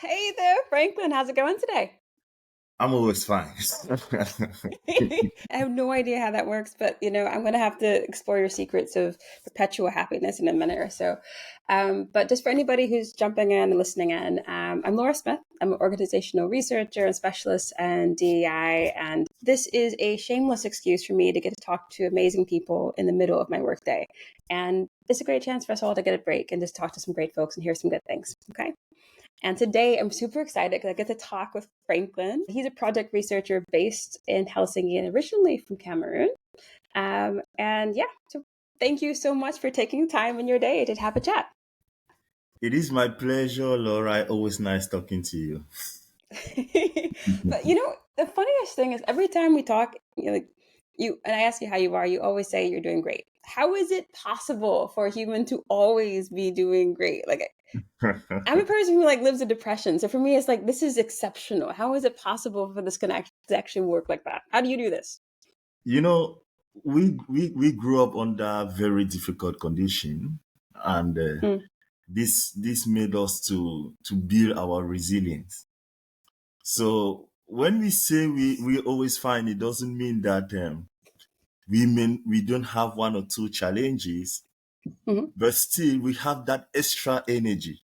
Hey there, Franklin. How's it going today? I'm always fine. I have no idea how that works, but I'm going to have to explore your secrets of perpetual happiness in a minute or so. But just for anybody who's jumping in and listening in, I'm Laura Smith. I'm an organizational researcher and specialist in DEI, and this is a shameless excuse for me to get to talk to amazing people in the middle of my workday. And it's a great chance for us all to get a break and just talk to some great folks and hear some good things. Okay. And today I'm super excited because I get to talk with Franklin. He's a project researcher based in Helsinki and originally from Cameroon. So thank you so much for taking time in your day to have a chat. It is my pleasure, Laura. Always nice talking to you. But the funniest thing is every time we talk, like you and I ask you how you are, you always say you're doing great. How is it possible for a human to always be doing great? Like I'm a person who lives in depression. So for me, it's like, this is exceptional. How is it possible for this connect to actually work like that? How do you do this? you know, we grew up under very difficult condition, and Mm, this made us to build our resilience. So when we say we always find, it doesn't mean that we don't have one or two challenges, mhm. but still we have that extra energy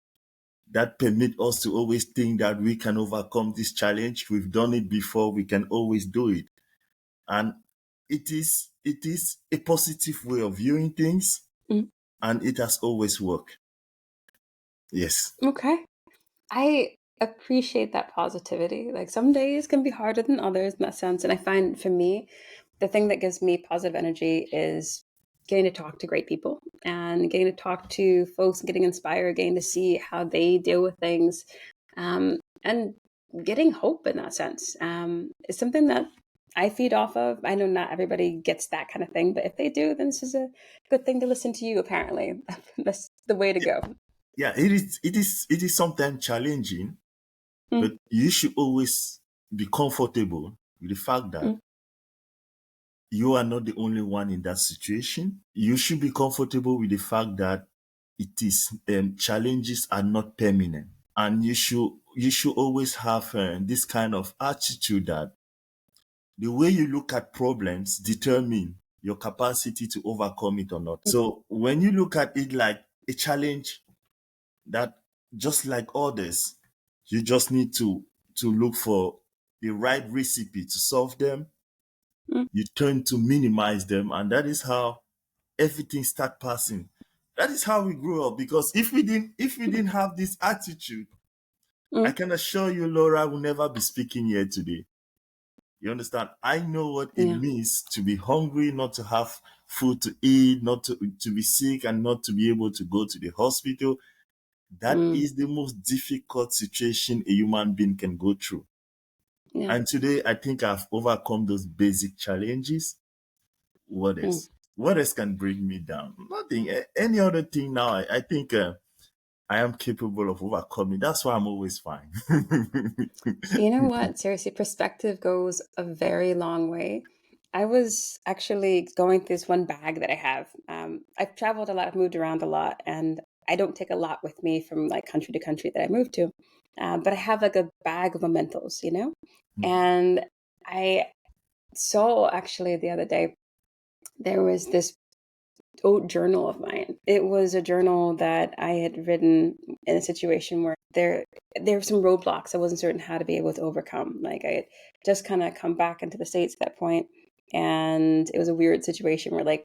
that permit us to always think that we can overcome this challenge. We've done it before. We can always do it. And it is a positive way of viewing things, Mm. and it has always worked. Yes. Okay. I appreciate that positivity. Like some days can be harder than others in that sense. And I find for me, the thing that gives me positive energy is getting to talk to great people and getting to talk to folks and getting inspired, getting to see how they deal with things, and getting hope in that sense is something that I feed off of. I know not everybody gets that kind of thing, but if they do, then this is a good thing to listen to you, apparently. That's the way to go. Yeah, it is sometimes challenging, but Mm, you should always be comfortable with the fact that mm, you are not the only one in that situation. You should be comfortable with the fact that it is challenges are not permanent, and you should always have this kind of attitude that the way you look at problems determine your capacity to overcome it or not. mm, So when you look at it like a challenge that just like others, you just need to look for the right recipe to solve them. mm, You turn to minimize them, and that is how everything start passing. That is how we grew up. Because if we didn't have this attitude, I mm. can assure you, Laura will never be speaking here today. You understand? I know what it Yeah. means to be hungry, not to have food to eat, not to be sick, and not to be able to go to the hospital. That Mm, is the most difficult situation a human being can go through. yeah. And today, I think I've overcome those basic challenges. What Mm. else? What else can bring me down? Nothing. Any other thing now, I think I am capable of overcoming. That's why I'm always fine. You know what? Seriously, perspective goes a very long way. I was actually going through this one bag that I have. I've traveled a lot, I've moved around a lot, and I don't take a lot with me from country to country that I moved to. But I have a bag of mementos, And I saw actually the other day, there was this old journal of mine. It was a journal that I had written in a situation where there were some roadblocks I wasn't certain how to be able to overcome. Like I had just kind of come back into the States at that point, and it was a weird situation where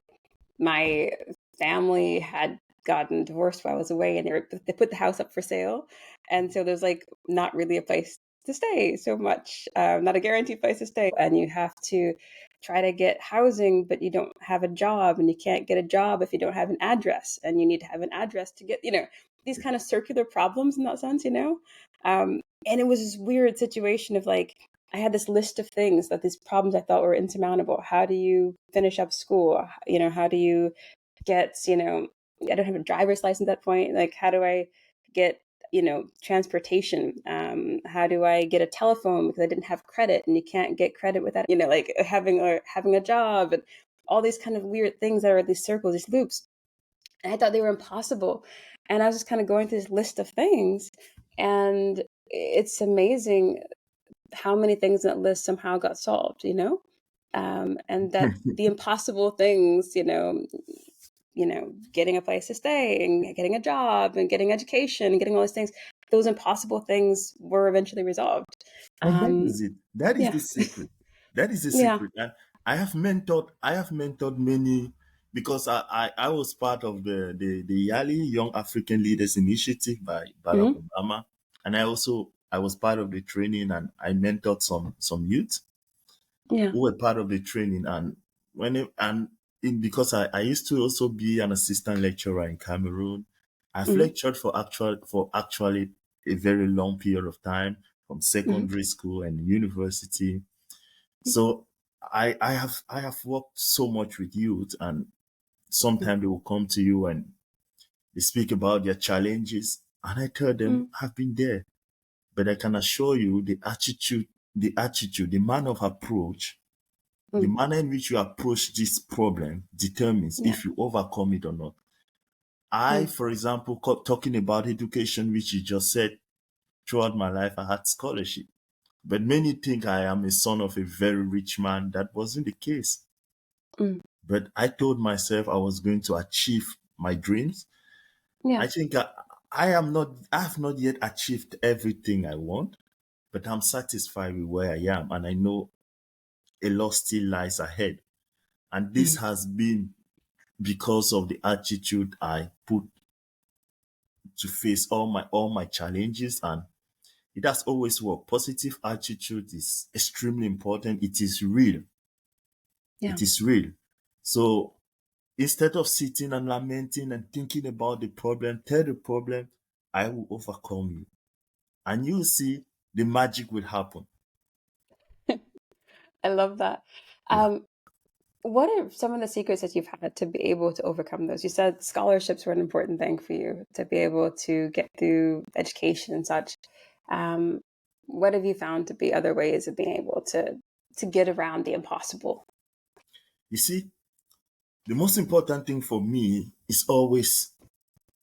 my family had gotten divorced while I was away, and they put the house up for sale, and so there's not really a place to stay so much, not a guaranteed place to stay, and you have to try to get housing, but you don't have a job, and you can't get a job if you don't have an address, and you need to have an address to get these kind of circular problems in that sense, and it was this weird situation of I had this list of things that these problems I thought were insurmountable. How do you finish up school? How do you get, I don't have a driver's license at that point. Like, how do I get, transportation? How do I get a telephone because I didn't have credit, and you can't get credit without, having a job, and all these kind of weird things that are these circles, these loops. And I thought they were impossible. And I was just kind of going through this list of things. And it's amazing how many things in that list somehow got solved, and that the impossible things, getting a place to stay and getting a job and getting education and getting all those things, those impossible things were eventually resolved. And that Um, is it. That is yeah, the secret. That is the yeah, secret. And I have mentored many, because I was part of the yearly Young African Leaders Initiative by Barack hmm Obama. And I was part of the training, and I mentored some youth yeah, who were part of the training. And because I used to also be an assistant lecturer in Cameroon. I've hmm lectured for actually a very long period of time, from hmm secondary school and university. So I have worked so much with youth, and sometimes they will come to you and they speak about their challenges, and I tell them hmm I've been there, but I can assure you the manner of approach, the hmm manner in which you approach this problem determines yeah, if you overcome it or not. I, mm, for example, talking about education, which you just said, throughout my life, I had scholarship. But many think I am a son of a very rich man. That wasn't the case. mm, But I told myself I was going to achieve my dreams. yeah, I think I have not yet achieved everything I want, but I'm satisfied with where I am. And I know a lot still lies ahead. And this mm, has been because of the attitude I put to face all my challenges, and it has always worked. Positive attitude is extremely important. It is real. yeah. It is real. So instead of sitting and lamenting and thinking about the problem, tell the problem, I will overcome you. And you'll see the magic will happen. I love that. Yeah. Um, what are some of the secrets that you've had to be able to overcome those? You said scholarships were an important thing for you to be able to get through education and such. Um, what have you found to be other ways of being able to get around the impossible? You see, the most important thing for me is always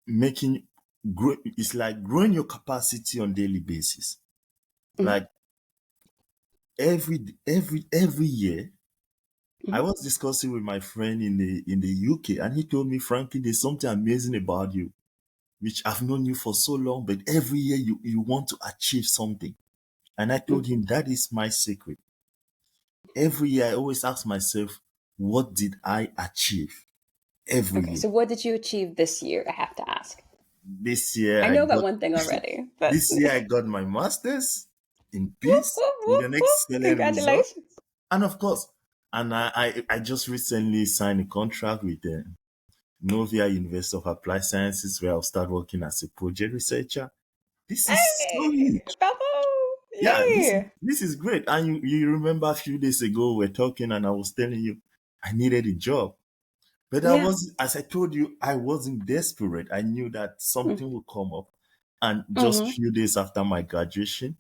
making grow. It's like growing your capacity on daily basis. Mhm, Like every year, I mhm, was discussing with my friend in the UK, and he told me, Frankie, there's something amazing about you, which I've known you for so long, but every year you want to achieve something. And I mhm. told him that is my secret. Every year I always ask myself, what did I achieve every Okay, year? so what did you achieve this year? I have to ask. This year I I know about got one thing already, but this year I got my master's in whoop, peace whoop, with whoop, an whoop. excellent result. Congratulations. And of course, and I just recently signed a contract with Novia University of Applied Sciences, where I'll start working as a project researcher. This is so Hey, huge. bravo! Yeah, Yay! this is great. And you remember a few days ago we are talking, and I was telling you I needed a job. But I Yeah. was, as I told you, I wasn't desperate. I knew that something would come up. And just Mm-hmm. few days after my graduation,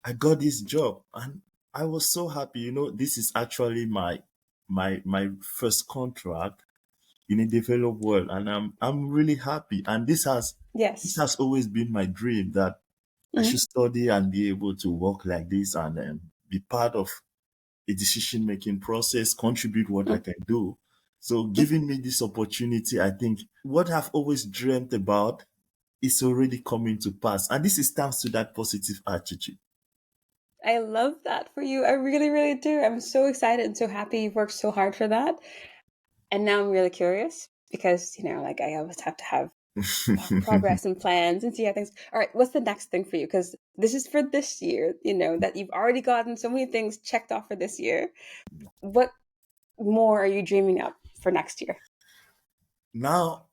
I got this job, and I was so happy. This is actually my first contract in a developed world, and I'm really happy. And this Yes. has always been my dream, that I Mm-hmm. should study and be able to work like this, and be part of a decision making process, contribute what I can do. So giving me this opportunity, I think what I've always dreamt about is already coming to pass. And this is thanks to that positive attitude. I love that for you. I really, really do. I'm so excited and so happy you've worked so hard for that. And now I'm really curious because, like I always have to have progress and plans and see how things. All right, what's the next thing for you? Because this is for this year, that you've already gotten so many things checked off for this year. What more are you dreaming up for next year? Now,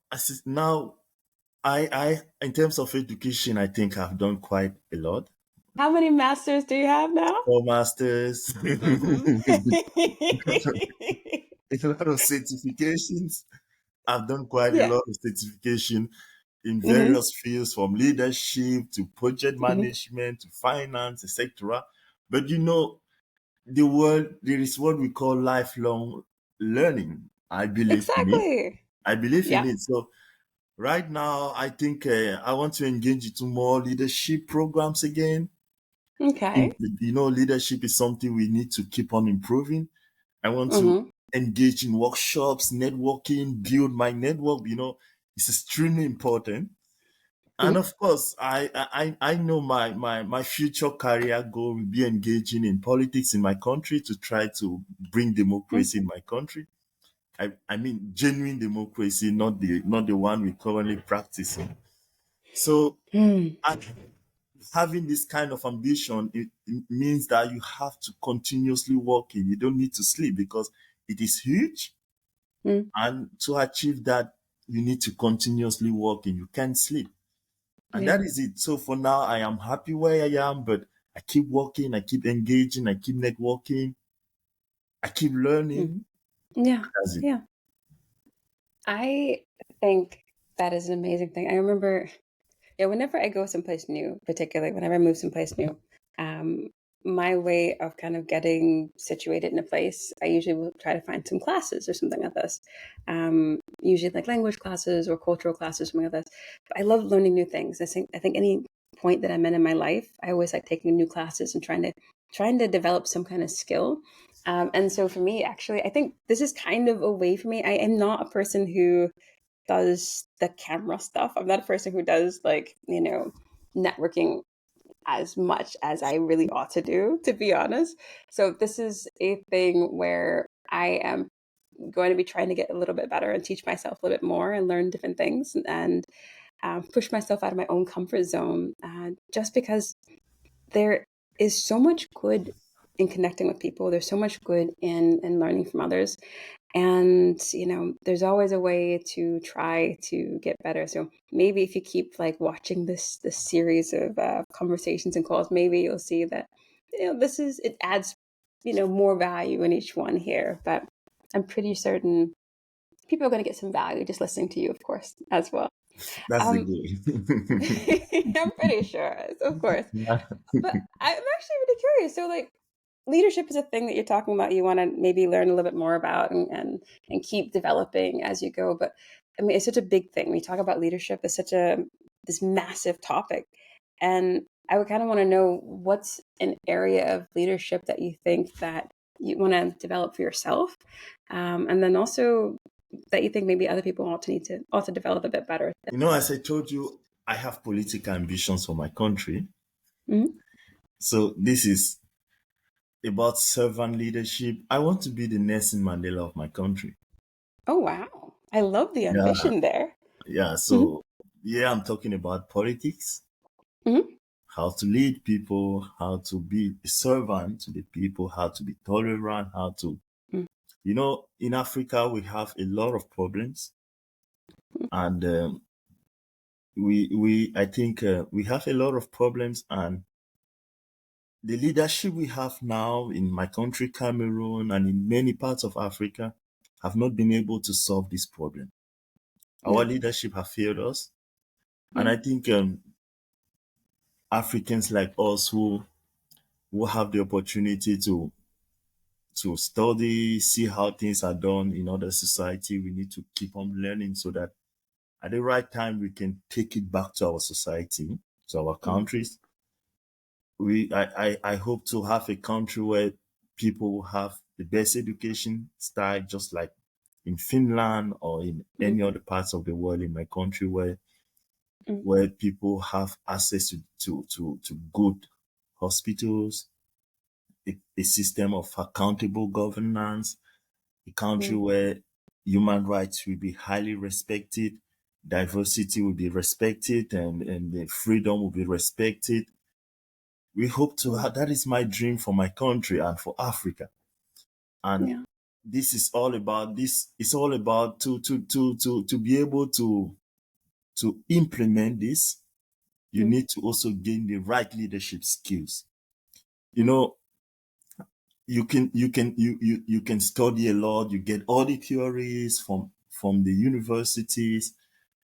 I in terms of education, I think I've done quite a lot. How many masters do you have now? 4 masters, Mm-hmm. a lot of certifications. I've done quite a Yeah. lot of certification in Mm-hmm. various fields, from leadership to project Mm-hmm. management to finance, etc. But there is what we call lifelong learning. I believe in it. Exactly. I believe in Yeah. it. So Right now, I think I want to engage into more leadership programs again. Okay. Leadership is something we need to keep on improving. I want to Mm-hmm. engage in workshops, networking, build my network. It's extremely important. And Mm-hmm. of course, I know my future career goal will be engaging in politics in my country to try to bring democracy in my country. I mean genuine democracy, not the one we're currently practicing. So Mm-hmm. and having this kind of ambition, it means that you have to continuously work in. You don't need to sleep because it is huge. And to achieve that, you need to continuously work in. You can't sleep. And Yeah. that is it. So for now, I am happy where I am, but I keep working, I keep engaging, I keep networking, I keep learning. Mm-hmm. Yeah. That's it. Yeah. I think that is an amazing thing. I remember, yeah, whenever I go someplace new, particularly whenever I move someplace new, um, my way of kind of getting situated in a place, I usually will try to find some classes or something like this. Usually like language classes or cultural classes, something like this. But I love learning new things. I think any point that I'm in my life, I always like taking new classes and trying to develop some kind of skill. And so for me, actually, I think this is kind of a way for me. I am not a person who does the camera stuff. I'm not a person who does like, networking as much as I really ought to do, to be honest. So this is a thing where I am going to be trying to get a little bit better and teach myself a little bit more and learn different things and push myself out of my own comfort zone. Just because there is so much good in connecting with people. There's so much good in learning from others. And there's always a way to try to get better. So maybe if you keep like watching this series of conversations and calls, maybe you'll see that it adds more value in each one here. But I'm pretty certain people are going to get some value just listening to you, of course, as well. That's the um goal. I'm pretty sure, of course. But I'm actually really curious. So, like, leadership is a thing that you're talking about. You want to maybe learn a little bit more about and keep developing as you go. But I mean, it's such a big thing. When you talk about leadership, it's such a this massive topic, and I would kind of want to know what's an area of leadership that you think that you want to develop for yourself, and then also that you think maybe other people need to also develop a bit better. As I told you, I have political ambitions for my country. Mhm. So this is about servant leadership. I want to be the Nelson Mandela of my country. Oh wow, I love the Yeah. ambition there. Yeah. Hmm. So yeah, I'm talking about politics, Hmm. how to lead people, how to be a servant to the people, how to be tolerant, how to, in Africa, we have a lot of problems. And I think we have a lot of problems. And the leadership we have now in my country, Cameroon, and in many parts of Africa have not been able to solve this problem. Our Yeah. leadership have failed us. And Yeah. I think Africans like us who have the opportunity to study, see how things are done in other society. We need to keep on learning so that at the right time we can take it back to our society, to our Mhm. countries. I hope to have a country where people will have the best education style, just like in Finland or in any Mhm. other parts of the world in my country Mhm. where people have access to good hospitals, a system of accountable governance, a country Mhm. where human rights will be highly respected, diversity will be respected, and the freedom will be respected. We hope to Mhm. have that is my dream for my country and for Africa. And Yeah. this is all about this. It's all about to be able to implement this. You Mhm. need to also gain the right leadership skills. You Mhm. know, you can study a lot. You get all the theories from the universities.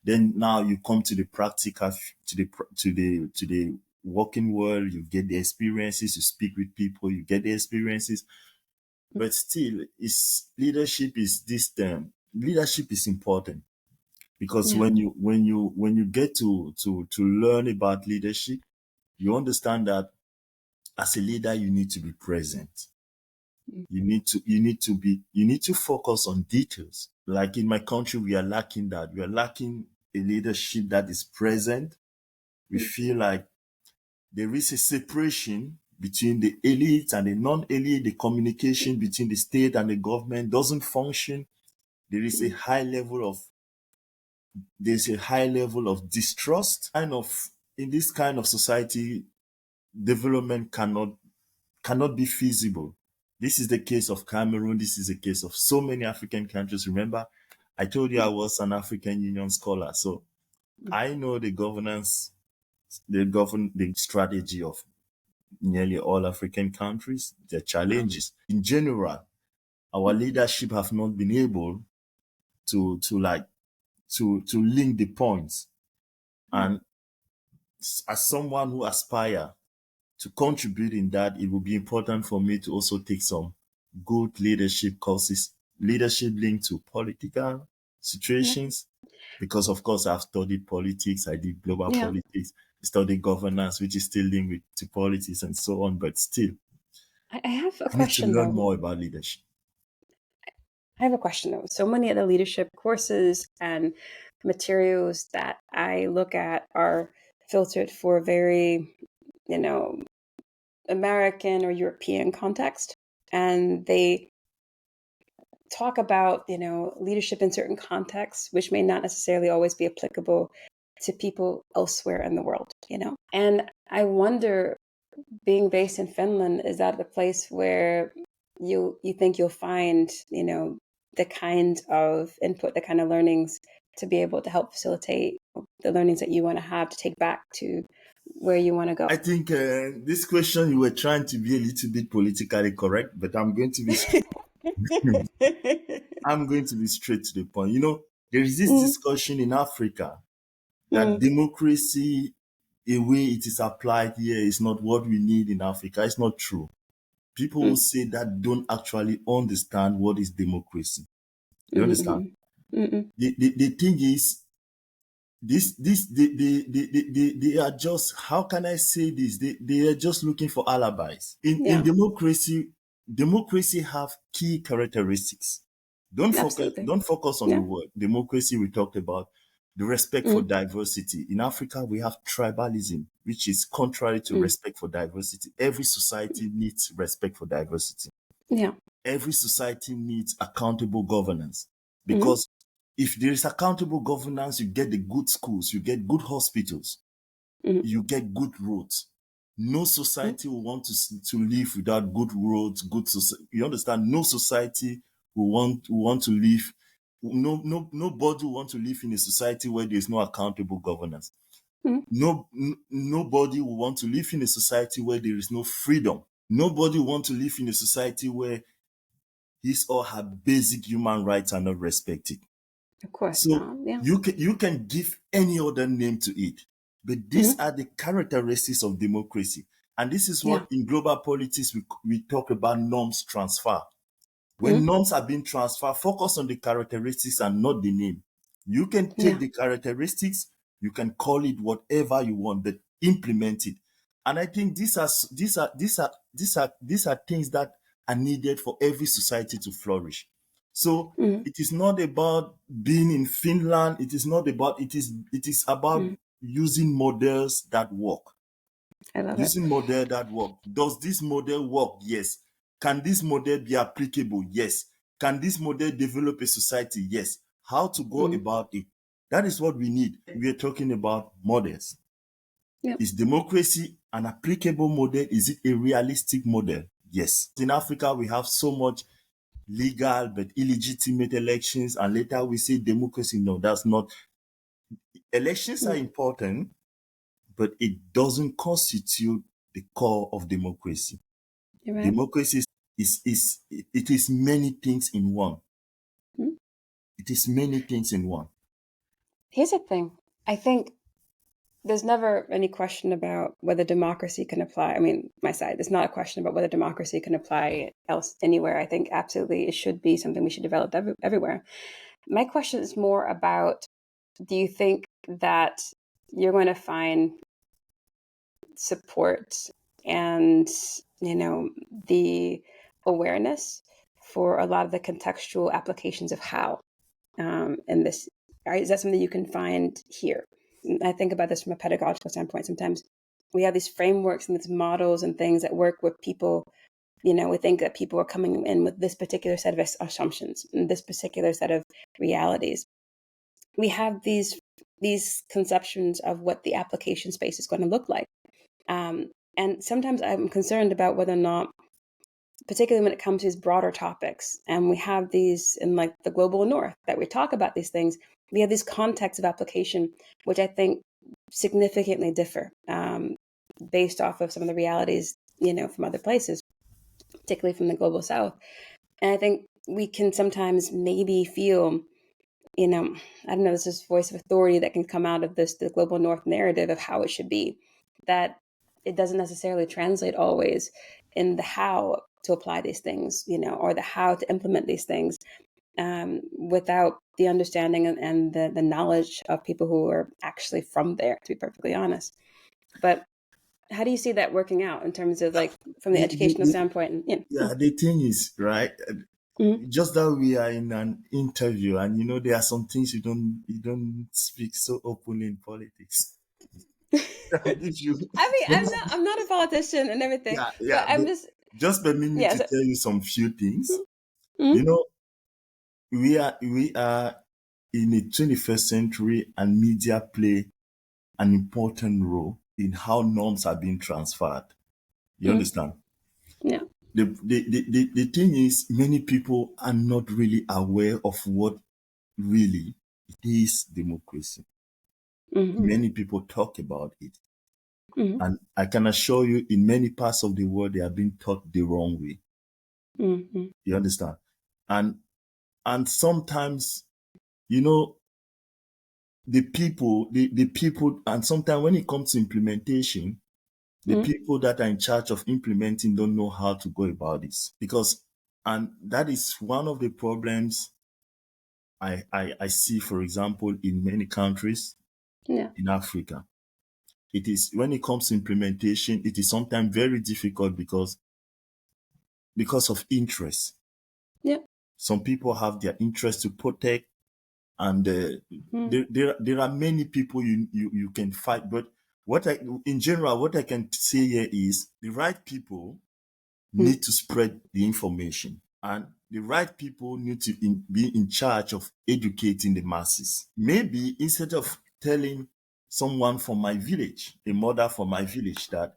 Then now you come to the practical to the working world. You get the experiences. You speak with people. You get the experiences. But still, is leadership is this term. Leadership is important. because Yeah. when you get to learn about leadership, you understand that as a leader you need to be present. Mm, You need to focus on details. Like in my country, we are lacking that. We are lacking a leadership that is present. We mm, feel like there is a separation between the elite and the non-elite. The communication between the state and the government doesn't function. There is a mm, high level of there's a high level of distrust. In this kind of society, development cannot be feasible. This is the case of Cameroon. This is the case of so many African countries. Remember, I told you I was an African Union scholar, so mm, I know the strategy of nearly all African countries, their challenges. In general, our mm, leadership have not been able to link the points. mm. And as someone who aspire to contribute in that, it will be important for me to also take some good leadership courses, leadership linked to political Yeah. situations, because of course I've studied politics, I did global Yeah. politics, studied governance, which is still linked to politics and so on, but still, I have a I need to question learn though. more about leadership. I have a question though. So many of the leadership courses and materials that I look at are filtered for very, you know, American or European context. And they talk about, leadership in certain contexts, which may not necessarily always be applicable to people elsewhere in the world. And I wonder, being based in Finland, is that the place where you think you'll find, the kind of input, the kind of learnings to be able to help facilitate the learnings that you want to have to take back to where you want to I go? think this question you were trying to be a little bit politically correct, but I'm going to be straight to the point. There is this Mm, discussion in Africa that mm, democracy, the way it is applied here, is not what we need in Africa. It's not true. People who mm, say that don't actually understand what is democracy. You mm, understand? mm, mm, The thing is, they are just, how can I say this? They are just looking for alibis. In yeah, democracy have key characteristics. absolutely. Don't focus on the Yeah. word democracy we talked about. The respect for Mm, diversity. In Africa, we have tribalism, which is contrary to mm, respect for diversity. Every society needs respect for diversity. yeah. Every society needs accountable governance, Mm, because if there is accountable governance, you get the good schools, you get good hospitals, mm, you get good roads. No mm, society will want to live without good roads, good society. You understand? No society will want to live. Nobody will want to live in a society where there is no accountable governance. mm, Nobody will want to live in a society where there is no freedom. Nobody will want to live in a society where his or her basic human rights are not respected. of course So not. Yeah. you can give any other name to it, but these Mm, are the characteristics of democracy. And this is yeah. what in global politics we talk about norms transfer. When Mm, norms are being transferred, focus on the characteristics and not the name. You can take yeah. the characteristics, you can call it whatever you want, but implement it. And I think these are things that are needed for every society to flourish. So Mm, it is not about being in Finland. It is about mm. using models that work. I love it. Using model that work. Does this model work? Yes. Can this model be applicable? Yes. Can this model develop a society? Yes. How to go Mm, about it? That is what we need. We are talking about models. yeah. Is democracy an applicable model? Is it a realistic model? Yes. In Africa, we have so much legal but illegitimate elections, and later we say democracy. No, that's not. Elections are Mm, important, but it doesn't constitute the core of democracy. you're right. Democracy is many things in one. Mm. It is many things in one. Here's the thing. I think there's never any question about whether democracy can apply. I mean, my side, there's not a question about whether democracy can apply else anywhere. I think absolutely it should be something we should develop everywhere. My question is more about do you think that you're going to find support and, the awareness for a lot of the contextual applications of how, in this, right? Is that something you can find here? I think about this from a pedagogical standpoint. Sometimes we have these frameworks and these models and things that work with people. We think that people are coming in with this particular set of assumptions and this particular set of realities. We have these conceptions of what the application space is going to look like. And sometimes I'm concerned about whether or not, particularly when it comes to these broader topics, and we have these in like the global north that we talk about these things, we have these contexts of application, which I think significantly differ based off of some of the realities, from other places, particularly from the global south. And I think we can sometimes maybe feel, I don't know, there's this voice of authority that can come out of the global north narrative of how it should be, that it doesn't necessarily translate always in the how to apply these things, or the how to implement these things, without the understanding and the knowledge of people who are actually from there, to be perfectly honest. But how do you see that working out in terms of like from the The, the, educational the, standpoint? And, yeah, the thing is, right? Mhm. Just that we are in an interview, and there are some things you don't speak so openly in politics. If you, I mean, I'm not a politician and everything, yeah, but yeah, I'm but just, just permit me yeah. to So, tell you some few things. You mhm, know, we are in the 21st century, and media play an important role in how norms are being transferred. You mhm, understand? yeah. The thing is, many people are not really aware of what really it is democracy. Hmm. Many people talk about it. Hmm. And I can assure you, in many parts of the world, they are being taught the wrong way. Hmm. You understand? And and sometimes, you know, the people, and sometimes when it comes to implementation, the Hmm. people that are in charge of implementing don't know how to go about this. And that is one of the problems I see, for example, in many countries Yeah. in Africa. It is when it comes to implementation, it is sometimes very difficult because of interest. Yeah. Some people have their interest to protect, and Mm, there are many people you can fight. But in general, what I can say here is the right people mm, need to spread the information, and the right people need to be in charge of educating the masses. Maybe instead of telling someone from my village, a mother from my village, that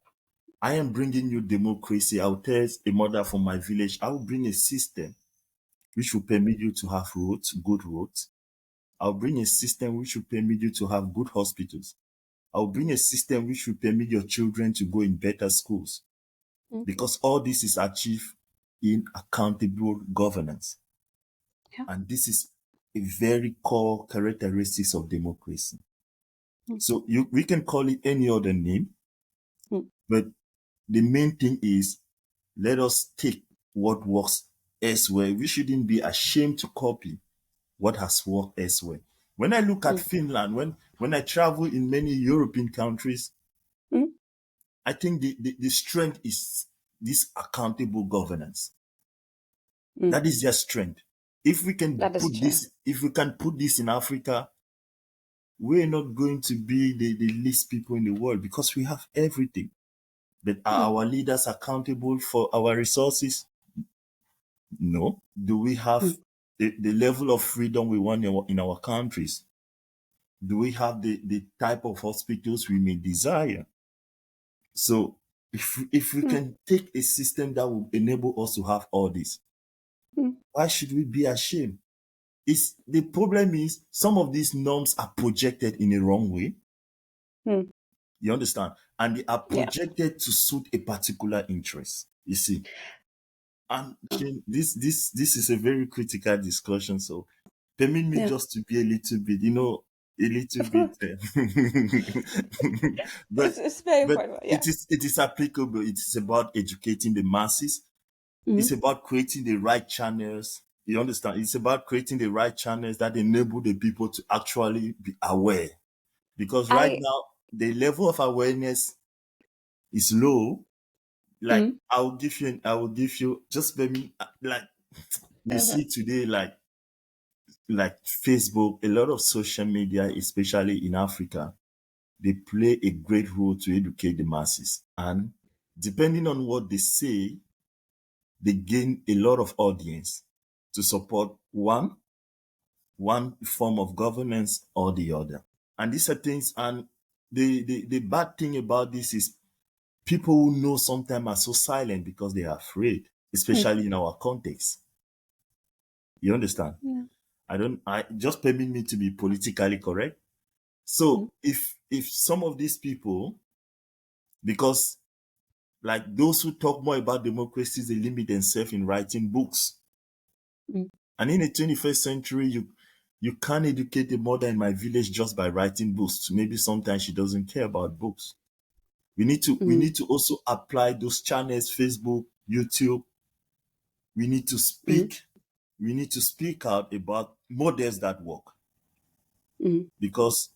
I am bringing you democracy, I'll tell a mother from my village, I will bring a system which will permit you to have roads, good roads. I'll bring a system which will permit you to have good hospitals. I'll bring a system which will permit your children to go in better schools, mhm. because all this is achieved in accountable governance. Yeah. And this is a very core characteristics of democracy. Mm, So we can call it any other name, mm, but the main thing is, let us take what works elsewhere. We shouldn't be ashamed to copy what has worked elsewhere. When I look at mm, Finland, when I travel in many European countries, mm, I think the strength is this accountable governance. mm. That is their strength. That is true. If we can put this in Africa, we're not going to be the least people in the world, because we have everything. But are Mm, our leaders accountable for our resources? No. Do we mm, have the level of freedom we want in our countries? Do we have the type of hospitals we may desire? So if we mm, can take a system that will enable us to have all this, mm, why should we be ashamed? The problem is, some of these norms are projected in a wrong way. mm. You understand? And they are Yeah. projected to suit a particular interest. You see? And this is a very critical discussion. So permit me Yeah. just to be a little bit, a little Of bit, course. but It's very but important. Yeah. it is applicable. It is about educating the masses. Mm, It's about creating the right channels. You understand? It's about creating the right channels that enable the people to actually be aware. Because right I now, the level of awareness is low. Like mm, I will give you just maybe like you okay. see today, like Facebook, a lot of social media, especially in Africa, they play a great role to educate the masses. And depending on what they say, they gain a lot of audience to support one form of governance or the other. And these are things, and the bad thing about this is people who know sometimes are so silent because they are afraid, Mm, especially in our context. You understand? yeah. I just permit me to be politically correct. Mm, So if some of these people, because like those who talk more about democracy, they limit themselves in writing books. mm, And in the 21st century, you can't educate a mother in my village just by writing books. Maybe sometimes she doesn't care about books. We mm, need to also apply those channels, Facebook, YouTube. We need to mm, speak. We need to speak out about models that work, mm, because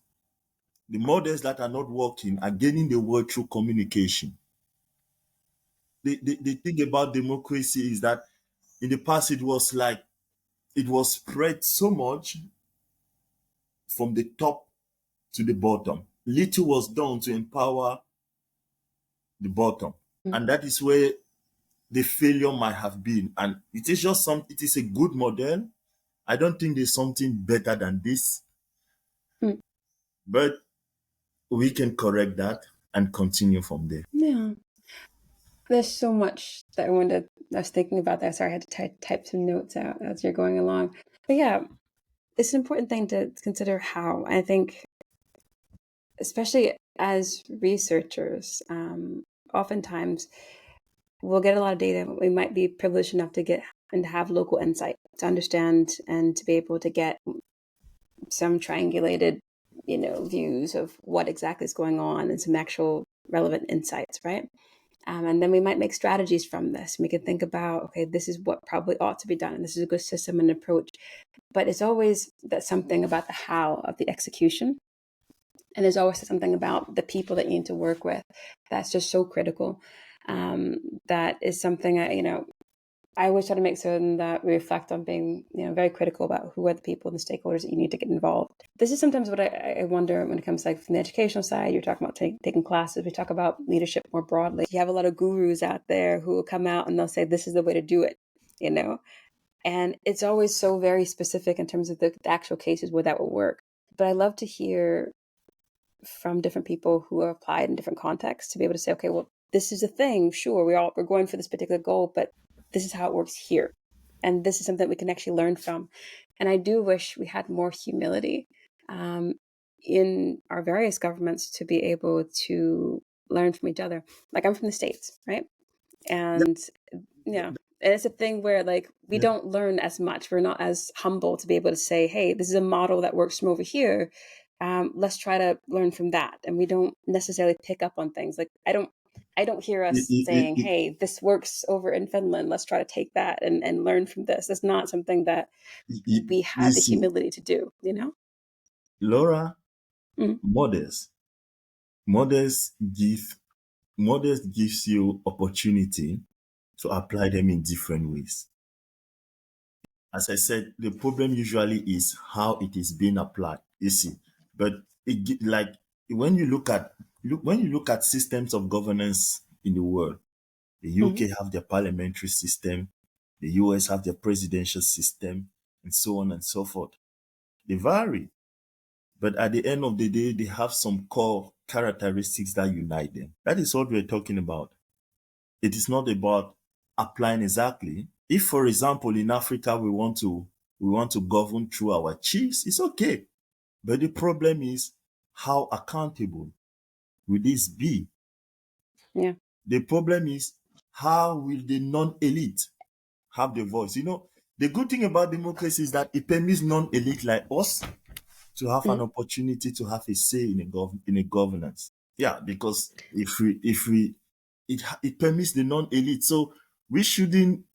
the models that are not working are gaining the world through communication. The thing about democracy is that in the past it was like it was spread so much from the top to the bottom. Little was done to empower the bottom. mm, And that is where the failure might have been. And it is a good model. I don't think there's something better than this, mm. but we can correct that and continue from there. Yeah. There's so much that I was thinking about that. Sorry, I had to type some notes out as you're going along. But yeah, it's an important thing to consider how. I think, especially as researchers, oftentimes we'll get a lot of data. We might be privileged enough to get and have local insight to understand and to be able to get some triangulated, views of what exactly is going on and some actual relevant insights, right? And then we might make strategies from this. We can think about, okay, this is what probably ought to be done, and this is a good system and approach. But it's always that something about the how of the execution. And there's always something about the people that you need to work with that's just so critical. That is something I always try to make certain that we reflect on being, very critical about who are the people and the stakeholders that you need to get involved. This is sometimes what I wonder when it comes like from the educational side. You're talking about taking classes. We talk about leadership more broadly. You have a lot of gurus out there who will come out and they'll say, this is the way to do it, you know? And it's always so very specific in terms of the actual cases where that will work. But I love to hear from different people who are applied in different contexts to be able to say, okay, well, this is a thing. Sure, we're going for this particular goal, but this is how it works here, and this is something that we can actually learn from. And I do wish we had more humility um, in our various governments to be able to learn from each other. Like I'm from the States, right? Yeah, And yeah, and it's a thing where like we yeah. don't learn as much. We're not as humble to be able to say, "Hey, this is a model that works from over here. Let's try to learn from that." And we don't necessarily pick up on things. Like I don't hear It, us it, saying, it, "Hey, this works over in Finland. Let's try to take that and learn from this." It's not something that we you have the see, humility to do. You know? Laura, Mm, models, models give, models gives you opportunity to apply them in different ways. As I said, the problem usually is how it is being applied. You see, but like when you look at systems of governance in the world, the mm, UK have their parliamentary system, the US have their presidential system, and so on and so forth. They vary, but at the end of the day, they have some core characteristics that unite them. That is what we're talking about. It is not about applying exactly. If, for example, in Africa we want to govern through our chiefs, it's okay. But the problem is how accountable will this be? yeah. The problem is how will the non-elite have the voice? The good thing about democracy is that it permits non-elite like us to have an Mm, opportunity to have a say in a governance. Yeah, because if we it permits the non-elite. So we shouldn't,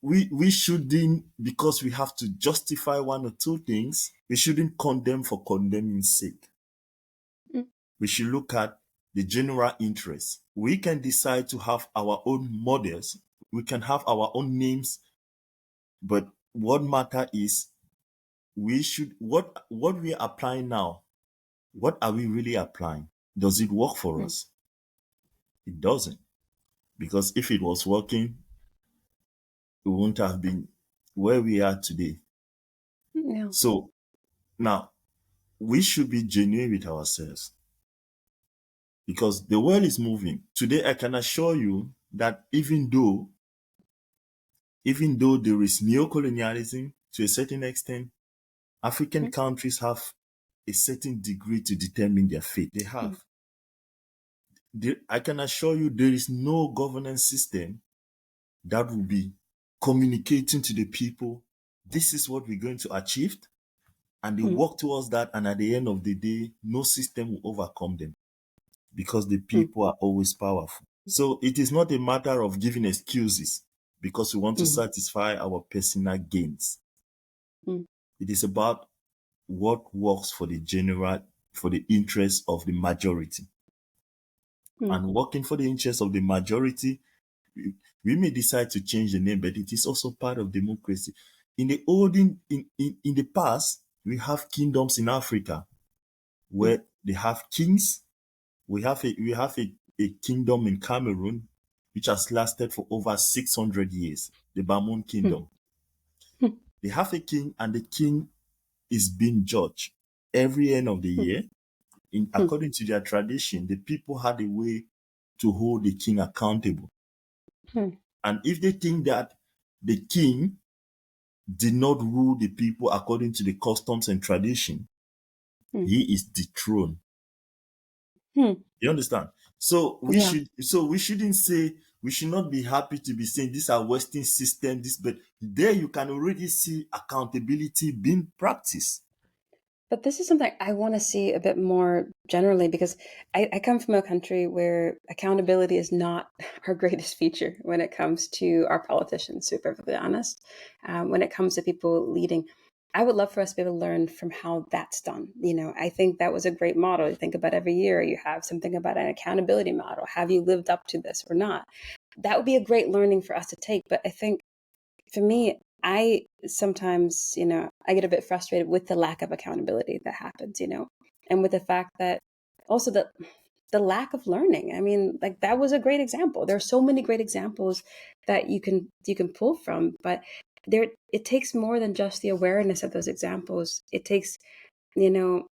because we have to justify one or two things, we shouldn't condemn for condemning's sake. mm, We should look at the general interest. We can decide to have our own models, we can have our own names, but what matter is we should what we are applying now, what are we really applying? Does it work for mm. us? It doesn't. Because if it was working, we wouldn't have been where we are today. Yeah. So now we should be genuine with ourselves because the world is moving. Today, I can assure you that even though there is neocolonialism to a certain extent, African Mm, countries have a certain degree to determine their fate. They mm, have. I can assure you there is no governance system that will be communicating to the people, this is what we're going to achieve, and they mm, work towards that, and at the end of the day, no system will overcome them because the mm, people are always powerful. So it is not a matter of giving excuses because we want to mm, satisfy our personal gains. mm, It is about what works for the interest of the majority. mm, And working for the interest of the majority, we may decide to change the name, but it is also part of democracy. In the past, we have kingdoms in Africa mm, where they have kings. We have a kingdom in Cameroon which has lasted for over 600 years, the Bamon mm, Kingdom. mm, They have a king, and the king is being judged every end of the mm, year. mm, According to their tradition, the people had a way to hold the king accountable. mm, And if they think that the king did not rule the people according to the customs and tradition, mm, he is dethroned. mm. You understand? So we Yeah. should so we shouldn't say we should not be happy to be saying these are Western systems, this, but there you can already see accountability being practiced. But this is something I want to see a bit more generally because I come from a country where accountability is not our greatest feature when it comes to our politicians, to be perfectly honest. When it comes to people leading, I would love for us to be able to learn from how that's done. I think that was a great model. You think about every year, you have something about an accountability model. Have you lived up to this or not? That would be a great learning for us to take. But I think for me, I sometimes, I get a bit frustrated with the lack of accountability that happens, and with the fact that also the lack of learning. I mean, like that was a great example. There are so many great examples that you can pull from, but there it takes more than just the awareness of those examples. It takes, you know,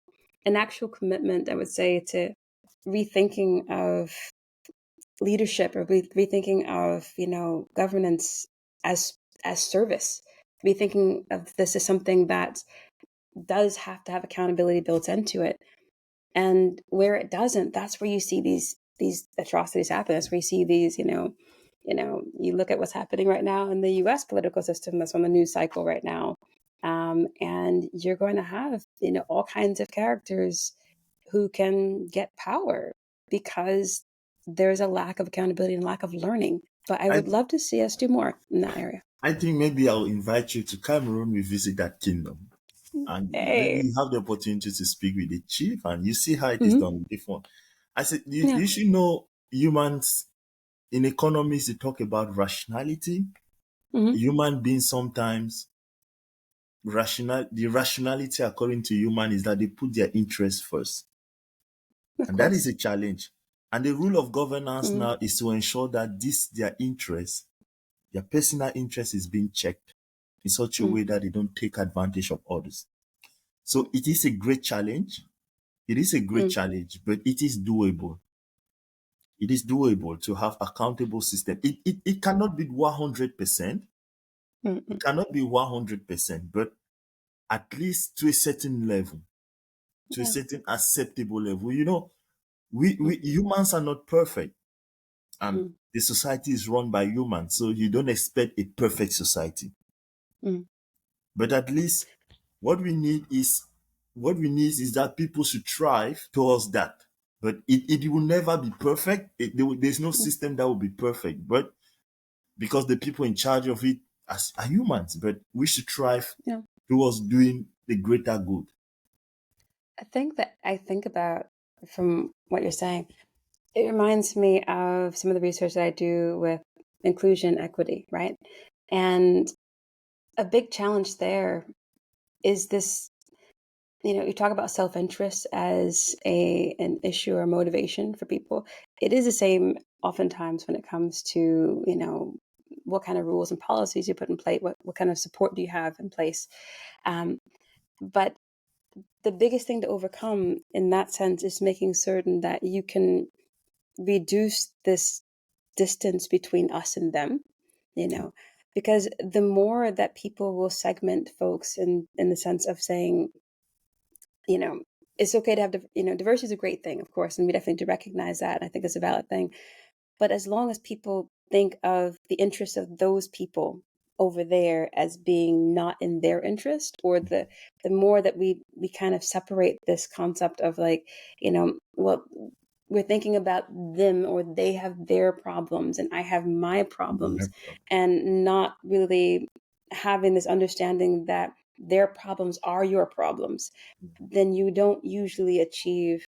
an actual commitment, I would say, to rethinking of leadership or rethinking of governance as service, rethinking of this as something that does have to have accountability built into it, and where it doesn't, that's where you see these atrocities happen. That's where you see these, you look at what's happening right now in the US political system that's on the news cycle right now. And you're going to have, all kinds of characters who can get power because there's a lack of accountability and lack of learning. But I I would love to see us do more in that area. I think maybe I'll invite you to Cameroon. We visit that kingdom, and maybe Hey. you have the opportunity to speak with the chief, and you see how it is Hmm. done different. I said Yeah. you should know humans in economics. They talk about rationality. Hmm. Human beings sometimes the rationality according to human is that they put their interest first, Of and that is course. a challenge. And the rule of governance Mm, now is to ensure that their personal interest is being checked in such a mm, way that they don't take advantage of others. So it is a great challenge. It is a great mm, challenge, but it is doable. It is doable to have accountable system. It cannot be 100%. mm, It mm. cannot be 100%, but at least to a certain level, to a Yeah. certain acceptable level. We Mm, humans are not perfect, and mm, the society is run by humans, so you don't expect a perfect society. mm, But at least what we need is that people should strive towards that. But it will never be perfect. There's no mm, system that will be perfect. But because the people in charge of it are humans, but we should strive Yeah. towards doing the greater good. I think about from what you're saying, it reminds me of some of the research that I do with inclusion equity, right? And a big challenge there is this, you talk about self-interest as an issue or motivation for people. It is the same oftentimes when it comes to, what kind of rules and policies you put in place, what kind of support do you have in place. Um, but the biggest thing to overcome in that sense is making certain that you can reduce this distance between us and them, you know, because the more that people will segment folks in the sense of saying, you know, it's okay to have, diversity is a great thing, of course, and we definitely do recognize that. And I think it's a valid thing. But as long as people think of the interests of those people over there as being not in their interest, or the more that we kind of separate this concept of like, well, we're thinking about them, or they have their problems and I have my problems, and not really having this understanding that their problems are your problems, then you don't usually achieve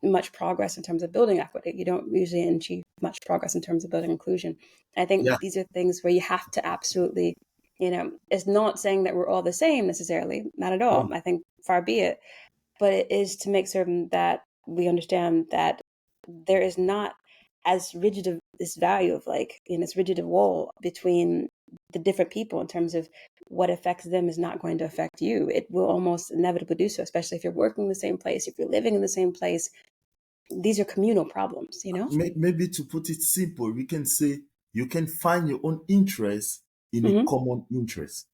much progress in terms of building equity. You don't usually achieve much progress in terms of building inclusion. I Yeah, think these are things where you have to absolutely, it's not saying that we're all the same necessarily, not at yeah, all. I think far be it, but it is to make certain that we understand that there is not as rigid of this value of like, this rigid of wall between the different people in terms of what affects them is not going to affect you. It will almost inevitably do so, especially if you're working in the same place, if you're living in the same place. These are communal problems. maybe to put it simple, we can say you can find your own interest in a Hmm. common interest.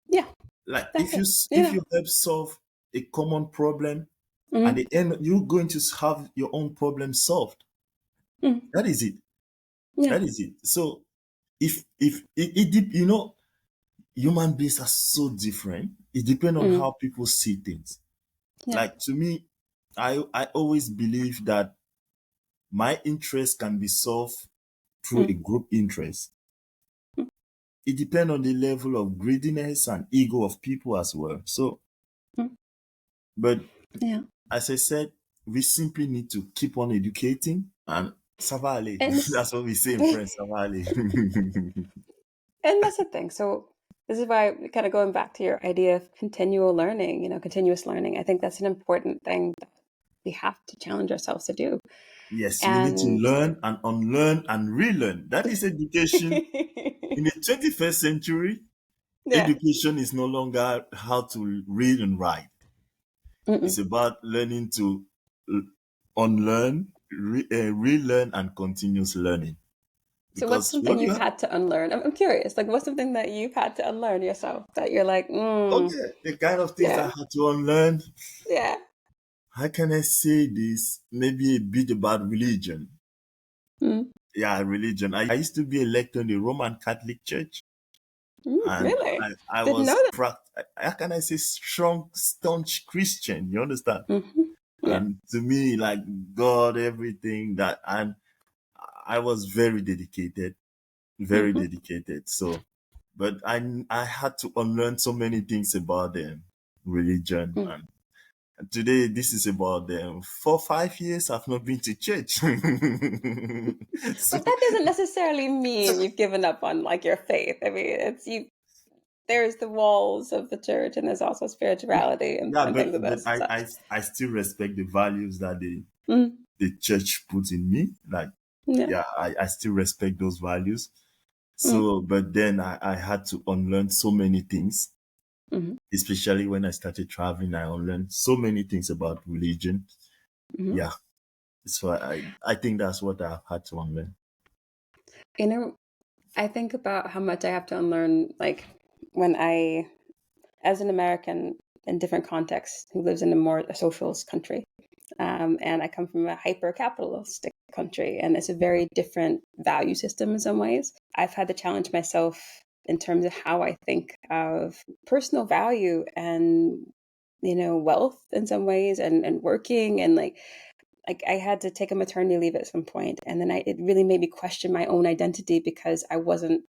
Yeah, Like that's it. if you help solve a common problem, at Hmm. the end you're going to have your own problem solved. Hmm. That is it. Yeah. That is it. So if human beings are so different. It depends on Hmm. how people see things. Yeah. Like to me, I always believe that my interest can be solved through a Hmm. group interest. It depends on the level of greediness and ego of people as well. So, Hmm. but Yeah. as I said, we simply need to keep on educating and savale. And That's what we say in French, savale. and that's the thing. So this is why, kind of going back to your idea of continual learning, continuous learning. I think that's an important thing that we have to challenge ourselves to do. Yes, we need to And learn and unlearn and relearn. That is education. In the 21st century, yeah. education is no longer how to read and write. It's Mm-mm. about learning to uh, unlearn, relearn, and continuous learning. So what's Because something what you you've have, had to unlearn? I'm curious. Like, what's something that you've had to unlearn yourself that you're like, okay, the kind of things I yeah, had to unlearn. yeah, How can I say this? Maybe a bit about religion. mm, Yeah, religion. I used to be a lector in the Roman Catholic Church, and really? I Didn't know was, that. how can I say, strong, staunch Christian. You understand? Hmm. Yeah. And to me, like God, everything that, and I was very dedicated, very Hmm. dedicated. So, but I had to unlearn so many things about them, religion, Mm. and today this is about them. 4 5 years I've not been to church. So, But that doesn't necessarily mean you've given up on like your faith. I mean, it's you. There's the walls of the church, and there's also spirituality yeah, and things of but this such. I still respect the values that Mm. the church puts in me. Like, Yeah. yeah, I still respect those values. Mm. So, but then I had to unlearn so many things, Hmm. especially when I started traveling. I unlearned so many things about religion. Hmm. Yeah, so I think that's what I had to unlearn. You know, I think about how much I have to unlearn, like when as an American in different contexts who lives in a more a socialist country, and I come from a hyper capitalistic country, and it's a very different value system in some ways. I've had to challenge myself in terms of how I think of personal value and wealth in some ways, and working, and like like I had to take a maternity leave at some point, and then it really made me question my own identity because I wasn't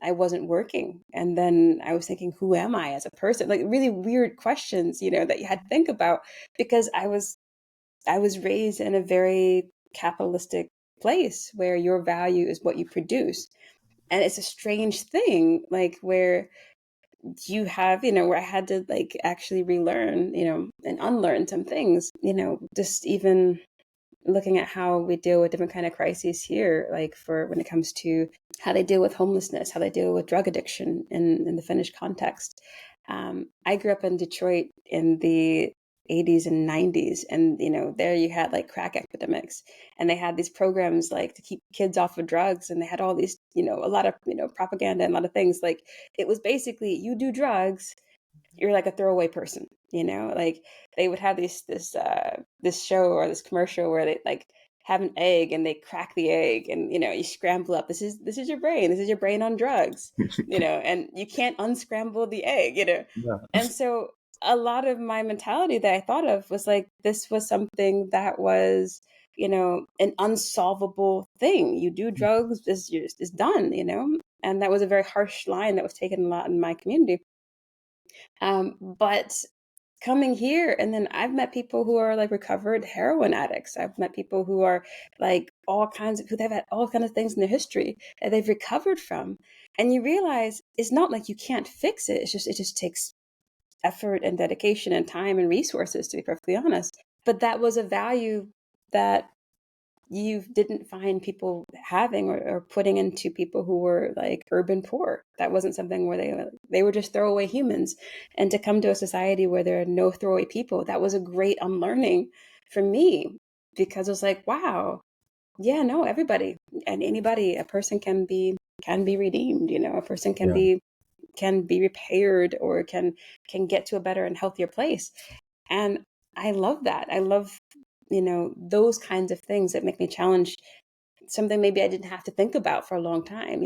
working. And then I was thinking, who am I as a person? Like really weird questions, that you had to think about because I was raised in a very capitalistic place where your value is what you produce. And it's a strange thing, like where you have, where I had to like actually relearn, and unlearn some things, just even looking at how we deal with different kind of crises here, like for when it comes to how they deal with homelessness, how they deal with drug addiction in the Finnish context. I grew up in Detroit in the 80s and 90s, and there you had like crack epidemics, and they had these programs like to keep kids off of drugs, and they had all these, a lot of propaganda and a lot of things. Like it was basically you do drugs, you're like a throwaway person, like they would have this show or this commercial where they like have an egg and they crack the egg, and you scramble up, this is your brain on drugs, and you can't unscramble the egg, Yeah. and so a lot of my mentality that I thought of was like this was something that was an unsolvable thing. You do drugs, it's done, and that was a very harsh line that was taken a lot in my community. But coming here, and then I've met people who are like recovered heroin addicts. I've met people who are like who they've had all kinds of things in their history that they've recovered from. And you realize it's not like you can't fix it. It just takes effort and dedication and time and resources, to be perfectly honest. But that was a value that you didn't find people having or putting into people who were like urban poor. That wasn't something where they were just throwaway humans. And to come to a society where there are no throwaway people, that was a great unlearning for me, because it was like, wow, yeah, no, everybody and anybody, a person can be redeemed, a person Yeah. can be repaired or can get to a better and healthier place. And I love that. I love, those kinds of things that make me challenge something maybe I didn't have to think about for a long time,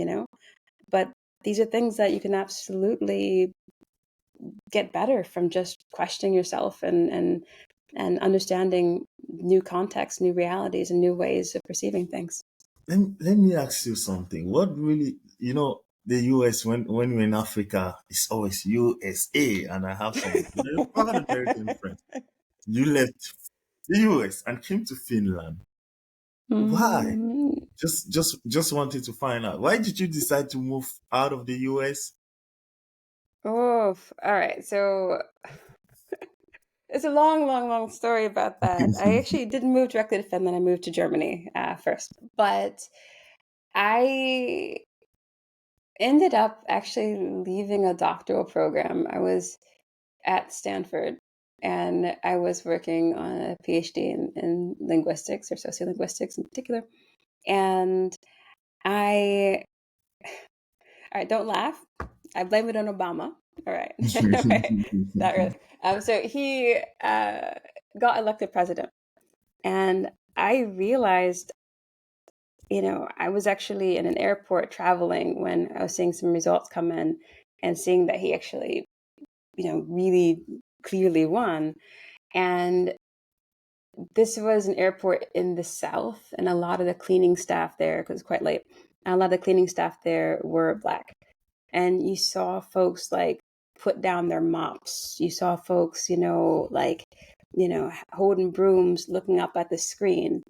But these are things that you can absolutely get better from just questioning yourself and understanding new contexts, new realities, and new ways of perceiving things. Let me ask you something. What really, the US, when we're in Africa, it's always USA. And I have some proud American friends. You left the US and came to Finland. Why? Mm. Just wanted to find out. Why did you decide to move out of the US? Oh, all right. So it's a long, long, long story about that. I actually didn't move directly to Finland. I moved to Germany first, but I ended up actually leaving a doctoral program. I was at Stanford, and I was working on a PhD in linguistics, or sociolinguistics in particular. And I, all right, don't laugh. I blame it on Obama. All right. All right. Not really. So he got elected president. And I realized, I was actually in an airport traveling when I was seeing some results come in and seeing that he actually, really clearly won. And this was an airport in the South, and a lot of the cleaning staff there, because it's quite late, a lot of the cleaning staff there were Black. And you saw folks like put down their mops. You saw folks, like, holding brooms, looking up at the screen.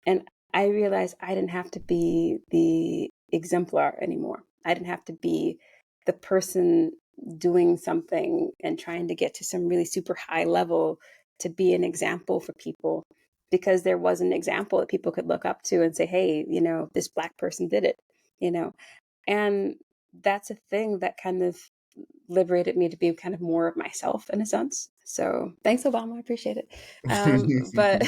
And I realized I didn't have to be the exemplar anymore. I didn't have to be the person doing something and trying to get to some really super high level to be an example for people, because there was an example that people could look up to and say, hey, this Black person did it, you know. And that's a thing that kind of liberated me to be kind of more of myself in a sense. So thanks, Obama. I appreciate it. But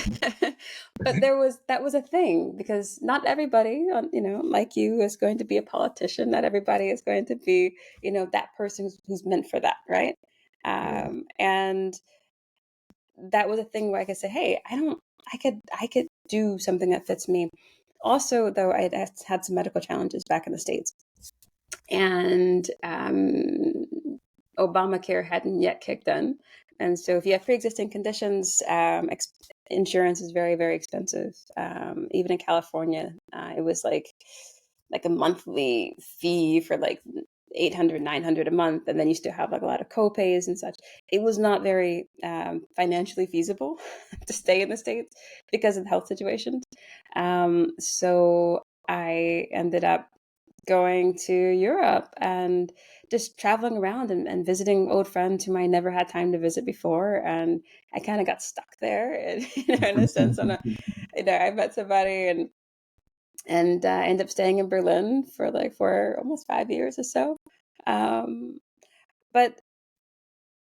but that was a thing, because not everybody, like you, is going to be a politician. Not everybody is going to be, that person who's meant for that, right? Yeah. And that was a thing where I could say, hey, I could do something that fits me. Also, though, I had some medical challenges back in the States, and Obamacare hadn't yet kicked in. And so if you have pre-existing conditions, insurance is very, very expensive. Even in California, it was like a monthly fee for like 800, 900 a month. And then you still have like a lot of co-pays and such. It was not very financially feasible to stay in the States because of the health situations. So I ended up going to Europe and just traveling around and visiting old friends whom I never had time to visit before. And I kind of got stuck there, in a sense. I met somebody and ended up staying in Berlin for almost 5 years or so. Um, but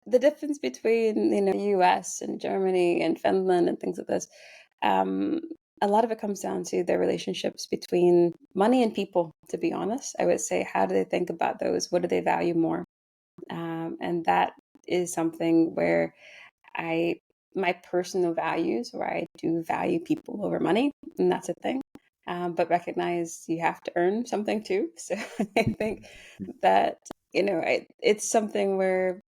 the difference between US and Germany and Finland and things like this, um, a lot of it comes down to their relationships between money and people. To be honest, I would say, how do they think about those? What do they value more? And that is something where I my personal values, where I do value people over money, and that's a thing. But recognize you have to earn something too. So I think that it's something where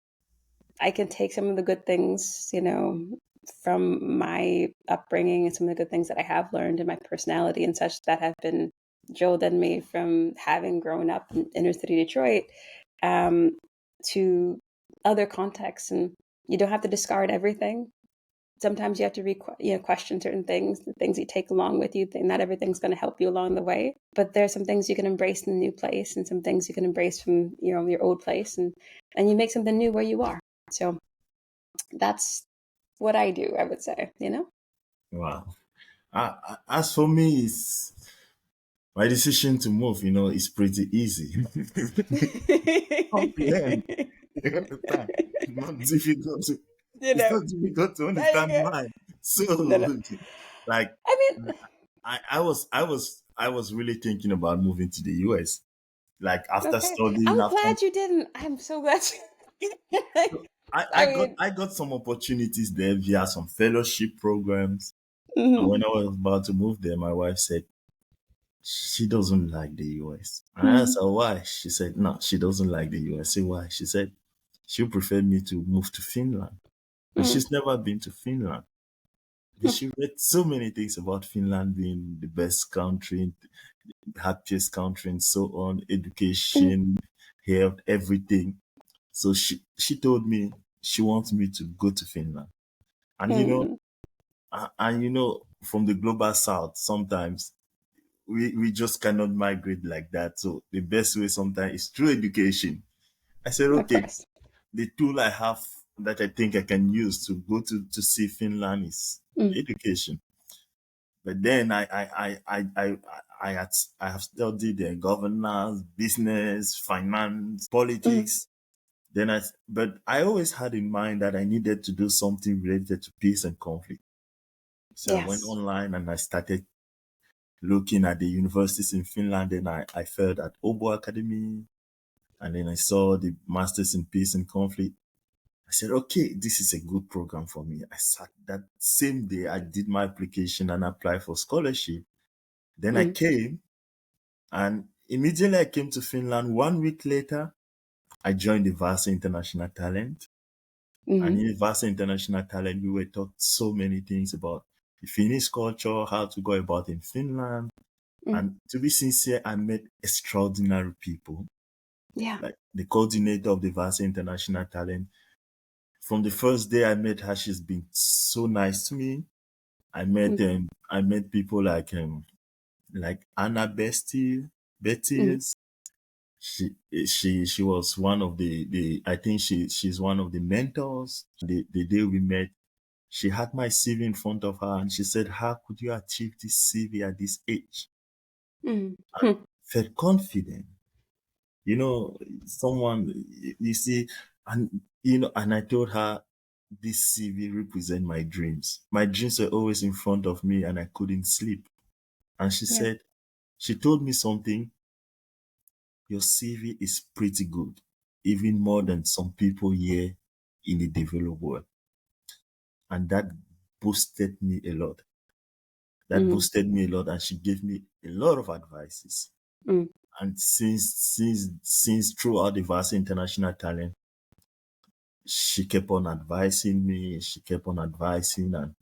I can take some of the good things, from my upbringing and some of the good things that I have learned in my personality and such that have been drilled in me from having grown up in inner city Detroit, um, to other contexts. And you don't have to discard everything. Sometimes you have to question certain things, the things you take along with you. Not everything's going to help you along the way, but there's some things you can embrace in the new place, and some things you can embrace from your old place, and you make something new where you are. So that's what I do, I would say. Wow. As for me, it's my decision to move, is pretty easy. Comprehend. You understand? Not difficult to, you it's know, not difficult to there you understand go. why. So, No, no. like, I mean, I was really thinking about moving to the US. Like after okay. studying, I'm after glad you didn't. I'm so glad you I, I I got mean, I got some opportunities there via some fellowship programs. And when mhm, I was about to move there, my wife said she doesn't like the US. And I asked mhm, her why. She said no, she doesn't like the US. I said why? She said she preferred me to move to Finland. And mhm, she's never been to Finland. But she read so many things about Finland being the best country, happiest country, and so on, mhm, education, health, everything. So she told me she wants me to go to Finland. And mhm. from the global south, sometimes we just cannot migrate like that. So the best way sometimes is through education. I said, Of okay, course. the tool I have that I think I can use to go to see Finland is Mm, education. But then I have studied governance, business, finance, mm, politics. But I always had in mind that I needed to do something related to peace and conflict. So I went yes. online and I started looking at the universities in Finland. And I felt at Obo Academy, and then I saw the Masters in Peace and Conflict. I said, okay, this is a good program for me. I sat that same day, I did my application and applied for scholarship. Then I Mm, came, and immediately I came to Finland. 1 week later, I joined the Vasa International Talent. And mhm, in Vasa International Talent, we were taught so many things about the Finnish culture, how to go about in Finland. mm. And to be sincere, I met extraordinary people, Yeah. like the coordinator of the Vasa International Talent. From the first day I met her, she's been so nice to me. Mm, I met people like Anna mm, Betty. She was one of the I think she's one of the mentors. The day we met, she had my CV in front of her and she said, how could you achieve this CV at this age? mm, I hmm. felt confident. You know, someone, you see, and I told her this CV represent my dreams. My dreams were always in front of me and I couldn't sleep. And Yeah. she told me something, your CV is pretty good, even more than some people here in the developed world. And that boosted me a lot. That Mm, boosted me a lot. And she gave me a lot of advices. mm, And since throughout the vast international talent, she kept on advising me. She kept on advising, and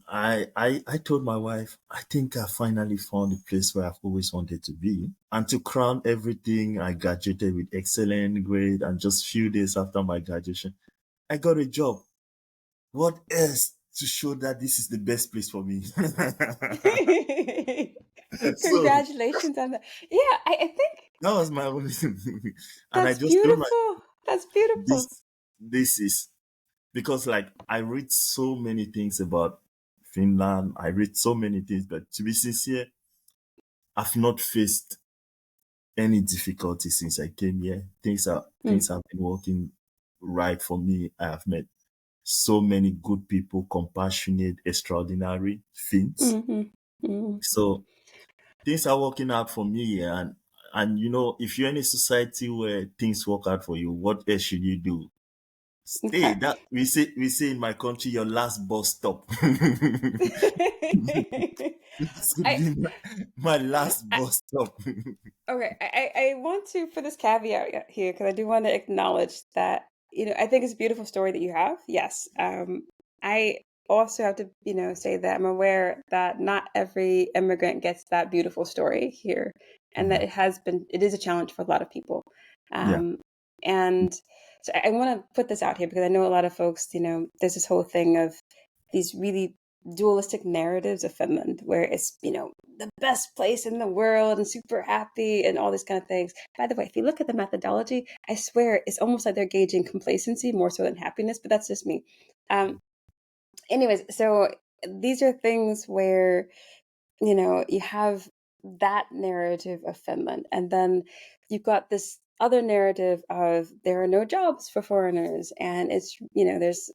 I told my wife, I think I finally found the place where I've always wanted to be. And to crown everything, I graduated with excellent grade. And just few days after my graduation, I got a job. What else to show that this is the best place for me? So Congratulations on that. Yeah, I think that was my only thing. And I that's just told my beautiful. That's beautiful. this is because like I read so many things about Finland. I read so many things, but to be sincere, I've not faced any difficulty since I came here. Things Mm, have been working right for me. I have met so many good people, compassionate, extraordinary things. mhm, mm. So things are working out for me here. And you know, if you're in a society where things work out for you, what else should you do? Stay. Okay. That we say in my country, your last bus stop. This could I be my last I bus stop. Okay, I want to put this caveat here because I do want to acknowledge that, I think it's a beautiful story that you have. Yes. I also have to, say that I'm aware that not every immigrant gets that beautiful story here, and that Mhm. it is a challenge for a lot of people. Yeah. Um, and so I want to put this out here because I know a lot of folks, there's this whole thing of these really dualistic narratives of Finland where it's, the best place in the world and super happy and all these kind of things. By the way, if you look at the methodology, I swear it's almost like they're gauging complacency more so than happiness, but that's just me. Um, anyways, so these are things where, you have that narrative of Finland, and then you've got this other narrative of there are no jobs for foreigners, and it's, there's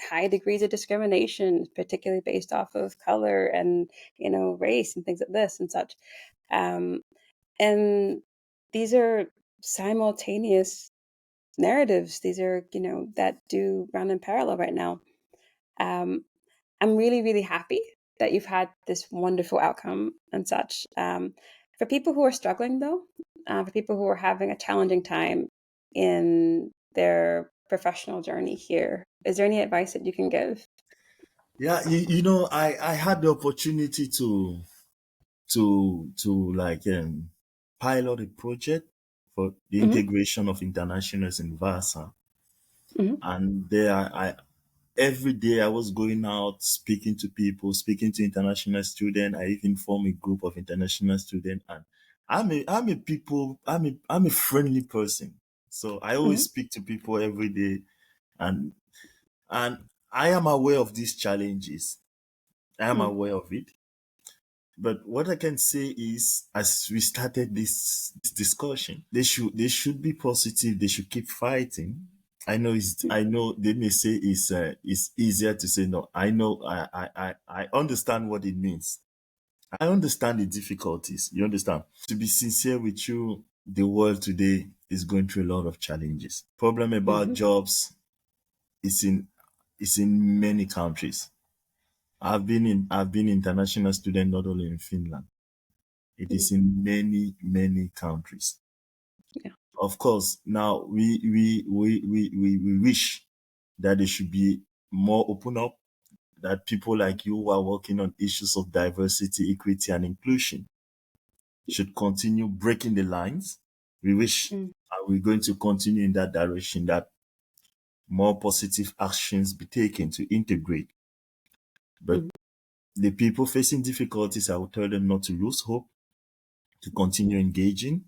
high degrees of discrimination, particularly based off of color and, race and things like this and such. Um, and these are simultaneous narratives. These are, that do run in parallel right now. Um, I'm really, really happy that you've had this wonderful outcome and such. For people who are struggling, though, for people who are having a challenging time in their professional journey here, is there any advice that you can give? Yeah, you know, I had the opportunity to like pilot a project for the Hmm. integration of internationals in Vasa. Hmm. And there I every day I was going out speaking to people, speaking to international students. I even formed a group of international students, and I'm a friendly person. So I always Hmm. speak to people every day, and and I am aware of these challenges. I am Hmm. aware of it. But what I can say is, as we started this discussion, they should be positive. They should keep fighting. I know they may say it's easier to say no. I know I understand what it means. I understand the difficulties. You understand? To be sincere with you, the world today is going through a lot of challenges. Problem about Hmm. jobs is in many countries. I've been international student not only in Finland. It Hmm. is in many, many countries. Yeah. Of course, now we wish that they should be more open up, that people like you who are working on issues of diversity, equity, and inclusion should continue breaking the lines. We wish, Mm. and we're going to continue in that direction, that more positive actions be taken to integrate. But Mm. the people facing difficulties, I will tell them not to lose hope, to continue engaging,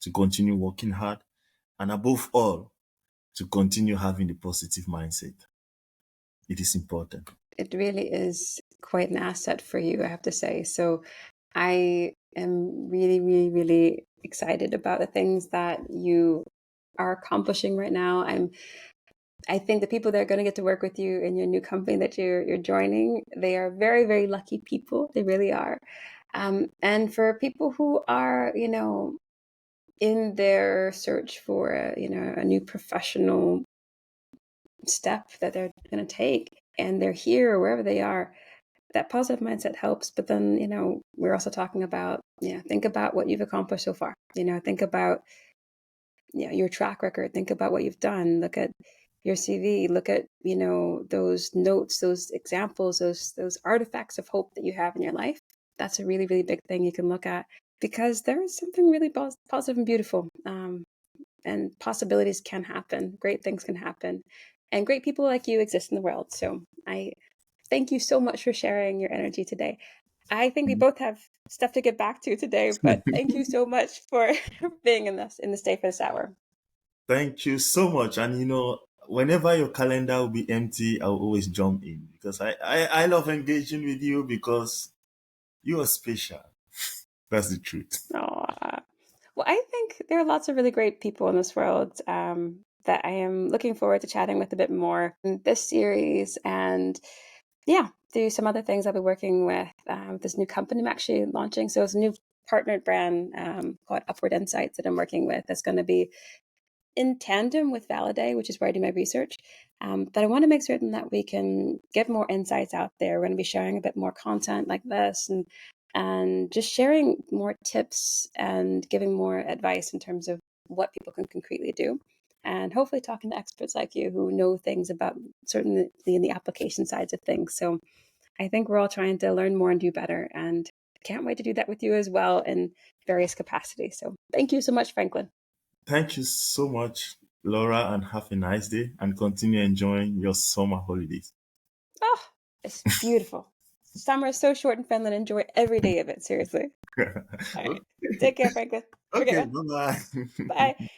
to continue working hard, and above all, to continue having the positive mindset. It is important. It really is quite an asset for you, I have to say. So I am really, really, really excited about the things that you are accomplishing right now. I think the people that are going to get to work with you in your new company that you're joining, they are very, very lucky people. They really are. And for people who are, in their search for a new professional step that they're going to take, and they're here or wherever they are, that positive mindset helps. But then, we're also talking about, think about what you've accomplished so far. Think about your track record. Think about what you've done. Look at your CV. Look at those notes, those examples, those artifacts of hope that you have in your life. That's a really, really big thing you can look at, because there is something really positive and beautiful, and possibilities can happen. Great things can happen, and great people like you exist in the world. So I thank you so much for sharing your energy today. I think we both have stuff to get back to today, but thank you so much for being in this day for this hour. Thank you so much. And whenever your calendar will be empty, I'll always jump in because I love engaging with you because you are special. That's the truth. Aw. Well, I think there are lots of really great people in this world, that I am looking forward to chatting with a bit more in this series, and yeah, do some other things I'll be working with, this new company I'm actually launching. So it's a new partnered brand, called Upward Insights, that I'm working with. That's going to be in tandem with Validate, which is where I do my research. But I want to make certain that we can get more insights out there. We're going to be sharing a bit more content like this, and just sharing more tips and giving more advice in terms of what people can concretely do. And hopefully talking to experts like you who know things about certainly in the application sides of things. So I think we're all trying to learn more and do better. And can't wait to do that with you as well in various capacities. So thank you so much, Franklin. Thank you so much, Laura, and have a nice day and continue enjoying your summer holidays. Oh, it's beautiful. Summer is so short in Finland. Enjoy every day of it. Seriously. All right. Take care, Franklin. Okay, Okay, man. bye bye. Bye.